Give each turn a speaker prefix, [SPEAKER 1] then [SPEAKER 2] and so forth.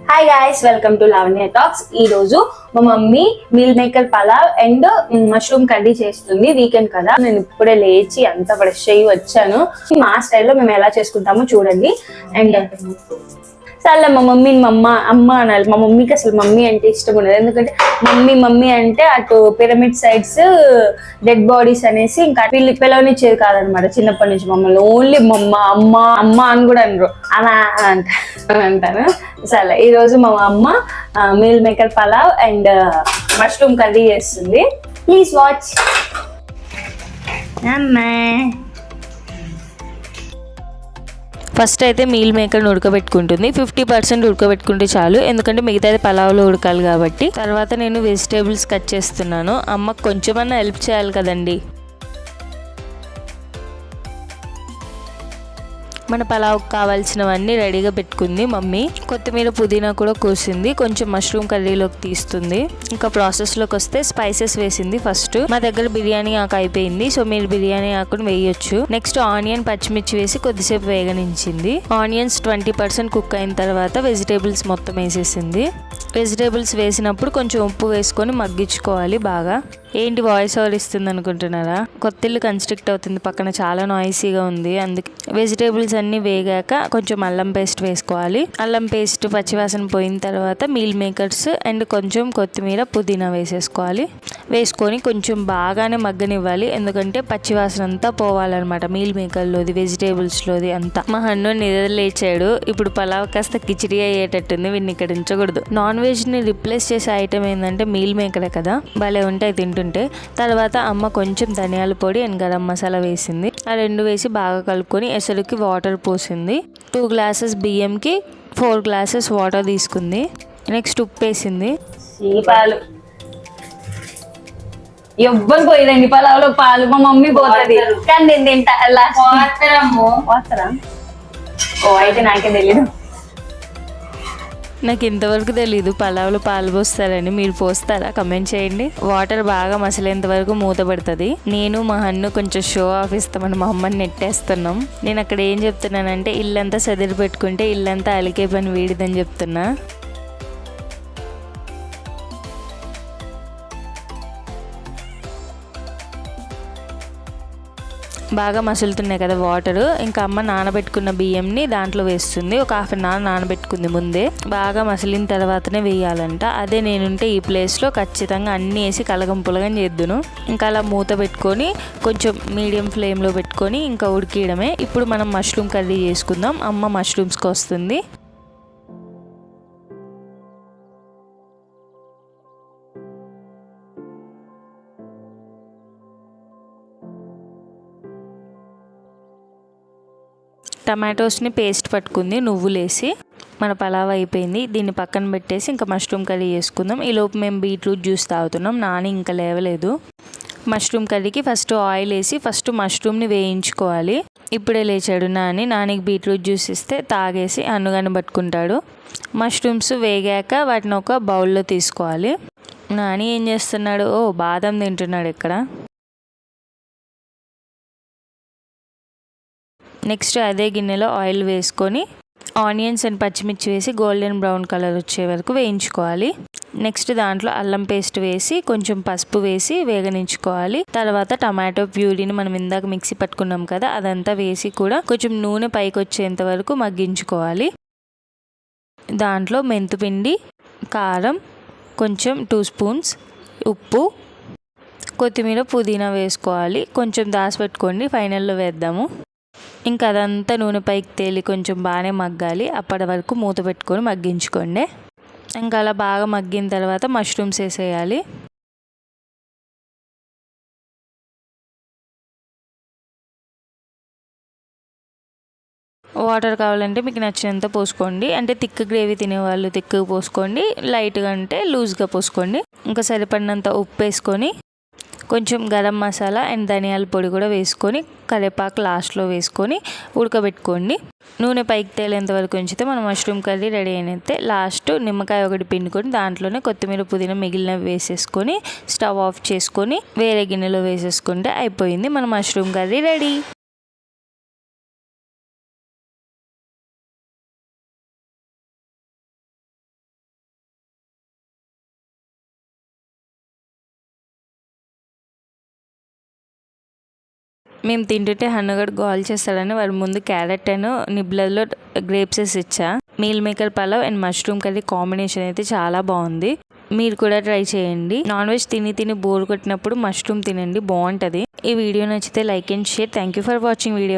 [SPEAKER 1] Hi guys, welcome to Lavanya talks. ఈ రోజు మా mummy meal maker pulao and mushroom curry చేస్తుంది. వీకెండ్ కదా, నేను ఇప్పుడే లేచి అంతా ఫ్రెష్ అయ్యి వచ్చాను. మా స్టైల్లో మేము ఎలా చేసుకుంటామో చూడండి. అండ్ సరే, మా మమ్మీని అమ్మ అనాలి. మా మమ్మీకి అసలు మమ్మీ అంటే ఇష్టం ఉండదు, ఎందుకంటే మమ్మీ అంటే అటు పిరమిడ్ సైడ్స్ డెడ్ బాడీస్ అనేసి ఇంకా వీళ్ళు పిలవనిచ్చేది కాదనమాట. చిన్నప్పటి నుంచి మమ్మల్ని ఓన్లీ అమ్మ అని కూడా అనరు, అలా అంటాను. సరే, ఈరోజు మా అమ్మ meal maker pulao and mushroom curry చేస్తుంది. Please watch.
[SPEAKER 2] ఫస్ట్ అయితే మీల్ మేకర్ని ఉడకబెట్టుకుంటుంది. 50% ఉడకబెట్టుకుంటే చాలు, ఎందుకంటే మిగతాది పలావ్లో ఉడకాలి కాబట్టి. తర్వాత నేను వెజిటేబుల్స్ కట్ చేస్తున్నాను. అమ్మకు కొంచెమన్నా హెల్ప్ చేయాలి కదండి. మన పలావ్కి కావాల్సినవన్నీ రెడీగా పెట్టుకుంది మమ్మీ. కొత్తిమీర పుదీనా కూడా కోసింది, కొంచెం మష్రూమ్ కర్రీలోకి తీస్తుంది. ఇంకా ప్రాసెస్లోకి వస్తే స్పైసెస్ వేసింది. ఫస్ట్ మా దగ్గర బిర్యానీ ఆకు అయిపోయింది, సో మీరు బిర్యానీ ఆకును వేయొచ్చు. నెక్స్ట్ ఆనియన్ పచ్చిమిర్చి వేసి కొద్దిసేపు వేగనించింది. ఆనియన్స్ 20% కుక్ అయిన తర్వాత వెజిటేబుల్స్ మొత్తం వేసేసింది. వెజిటేబుల్స్ వేసినప్పుడు కొంచెం ఉప్పు వేసుకొని మగ్గించుకోవాలి బాగా. ఏంటి వాయిస్ ఓవర్ ఇస్తుంది అనుకుంటున్నారా? కొత్తిల్లు కన్స్ట్రక్ట్ అవుతుంది, పక్కన చాలా నాయిసీగా ఉంది, అందుకే. వెజిటేబుల్స్ అన్నీ వేగాక కొంచెం అల్లం పేస్ట్ వేసుకోవాలి. అల్లం పేస్ట్ పచ్చివాసన పోయిన తర్వాత మీల్ మేకర్స్ అండ్ కొంచెం కొత్తిమీర పుదీనా వేసేసుకోవాలి. వేసుకొని కొంచెం బాగానే మగ్గనివ్వాలి, ఎందుకంటే పచ్చివాసన అంతా పోవాలన్నమాట మీల్ మేకర్లోది వెజిటేబుల్స్లోది అంతా. మా హన్ను నిద్ర లేచాడు. ఇప్పుడు పలావ్ కాస్త కిచిడి అయ్యేటట్టుంది, వీడిని ఇక్కడ ఉంచకూడదు. నాన్ వెజ్ని రిప్లేస్ చేసే ఐటమ్ ఏంటంటే మీల్ మేకరే కదా, భలే ఉంటాయి తింటుంటే. తర్వాత అమ్మ కొంచెం ధనియాల పొడి అండ్ గరం మసాలా వేసింది. ఆ రెండు వేసి బాగా కలుపుకొని ఎసరుకి వాటర్ పోసింది. 2 గ్లాసెస్ బియ్యంకి 4 గ్లాసెస్ వాటర్ తీసుకుంది. నెక్స్ట్ ఉప్పు వేసింది.
[SPEAKER 1] పాలు ఎవ్వరు పోయిరండి పలావులో పాలు, మా మమ్మీ పోతుంది కానీ నేను తింటా. ఓ అయితే నాకే తెలీదు.
[SPEAKER 2] నాకు ఇంతవరకు తెలీదు పలావ్లో పాలు పోస్తారని. మీరు పోస్తారా? కమెంట్ చేయండి. వాటర్ బాగా మసలేంత వరకు మూత పడుతుంది. నేను మా హన్ను కొంచెం షో ఆఫ్ ఇస్తామని మా అమ్మని నెట్టేస్తున్నాం. నేను అక్కడ ఏం చెప్తున్నానంటే ఇల్లంతా సదిరి పెట్టుకుంటే ఇల్లంతా అలికే పని వీడిదని చెప్తున్నా. బాగా మసులుతున్నాయి కదా వాటరు. ఇంకా అమ్మ నానబెట్టుకున్న బియ్యంని దాంట్లో వేస్తుంది. ఒక 1/2 an hour నానబెట్టుకుంది ముందే. బాగా మసిలిన తర్వాతనే వేయాలంట. అదే నేనుంటే ఈ ప్లేస్లో ఖచ్చితంగా అన్నీ వేసి కలగం పులగం చేద్దును. ఇంకా అలా మూత పెట్టుకొని కొంచెం మీడియం ఫ్లేమ్లో పెట్టుకొని ఇంకా ఉడికియడమే. ఇప్పుడు మనం మష్రూమ్ కర్రీ చేసుకుందాం. అమ్మ మష్రూమ్స్కి వస్తుంది. టమాటోస్ని పేస్ట్ పట్టుకుంది నువ్వులేసి. మన పలావ్ అయిపోయింది. దీన్ని పక్కన పెట్టేసి ఇంకా మష్రూమ్ కర్రీ చేసుకుందాం. ఈలోపు మేము బీట్రూట్ జ్యూస్ తాగుతున్నాం. నాని ఇంకా లేవలేదు. మష్రూమ్ కర్రీకి ఫస్ట్ ఆయిల్ వేసి ఫస్ట్ మష్రూమ్ని వేయించుకోవాలి. ఇప్పుడే లేచాడు నానికి బీట్రూట్ జ్యూస్ ఇస్తే తాగేసి అన్నుగాని పట్టుకుంటాడు. మష్రూమ్స్ వేగాక వాటిని ఒక బౌల్లో తీసుకోవాలి. నాని ఏం చేస్తున్నాడు? బాదం తింటున్నాడు ఇక్కడ. నెక్స్ట్ అదే గిన్నెలో ఆయిల్ వేసుకొని ఆనియన్స్ అండ్ పచ్చిమిర్చి వేసి గోల్డెన్ బ్రౌన్ కలర్ వచ్చే వరకు వేయించుకోవాలి. నెక్స్ట్ దాంట్లో అల్లం పేస్ట్ వేసి కొంచెం పసుపు వేసి వేగనించుకోవాలి. తర్వాత టమాటో ప్యూరీని మనం ఇందాక మిక్సీ పట్టుకున్నాం కదా, అదంతా వేసి కూడా కొంచెం నూనె పైకి వచ్చేంత వరకు మగ్గించుకోవాలి. దాంట్లో మెంతుపిండి, కారం, కొంచెం 2 స్పూన్స్ ఉప్పు, కొత్తిమీర పుదీనా వేసుకోవాలి. కొంచెం దాచిపెట్టుకోండి, ఫైనల్లో వేద్దాము. ఇంకా అదంతా నూనె పైకి తేలి కొంచెం బాగానే మగ్గాలి. అప్పటి వరకు మూత పెట్టుకొని మగ్గించుకోండి. ఇంకా అలా బాగా మగ్గిన తర్వాత మష్రూమ్స్ వేసేయాలి. వాటర్ కావాలంటే మీకు నచ్చినంత పోసుకోండి. అంటే థిక్ గ్రేవీ తినేవాళ్ళు థిక్గా పోసుకోండి, లైట్గా అంటే లూజ్గా పోసుకోండి. ఇంకా సరిపడినంత ఉప్పు వేసుకొని కొంచెం గరం మసాలా అండ్ ధనియాల పొడి కూడా వేసుకొని కరివేపాకు లాస్ట్లో వేసుకొని ఉడకబెట్టుకోండి. నూనె పైకి తేలేంత వరకు ఉంచితే మన మష్రూమ్ కర్రీ రెడీ అయినట్టే. లాస్ట్ నిమ్మకాయ ఒకటి పిండుకొని దాంట్లోనే కొత్తిమీర పుదీనా మిగిలినవి వేసేసుకొని స్టవ్ ఆఫ్ చేసుకొని వేరే గిన్నెలో వేసేసుకుంటే అయిపోయింది మన మష్రూమ్ కర్రీ రెడీ. మేము తింటుంటే హన్నుగడ్ గోల్ చేస్తాడని వాడి ముందు క్యారెట్ అండ్ నిబ్లర్లో గ్రేప్స్ వేసి ఇచ్చా. Meal maker pulao and mushroom curry combination అయితే చాలా బాగుంది. మీరు కూడా ట్రై చేయండి. నాన్ వెజ్ తిని బోర్ కొట్టినప్పుడు మష్రూమ్ తినండి, బాగుంటుంది. ఈ వీడియో నచ్చితే like and share. Thank you for watching video.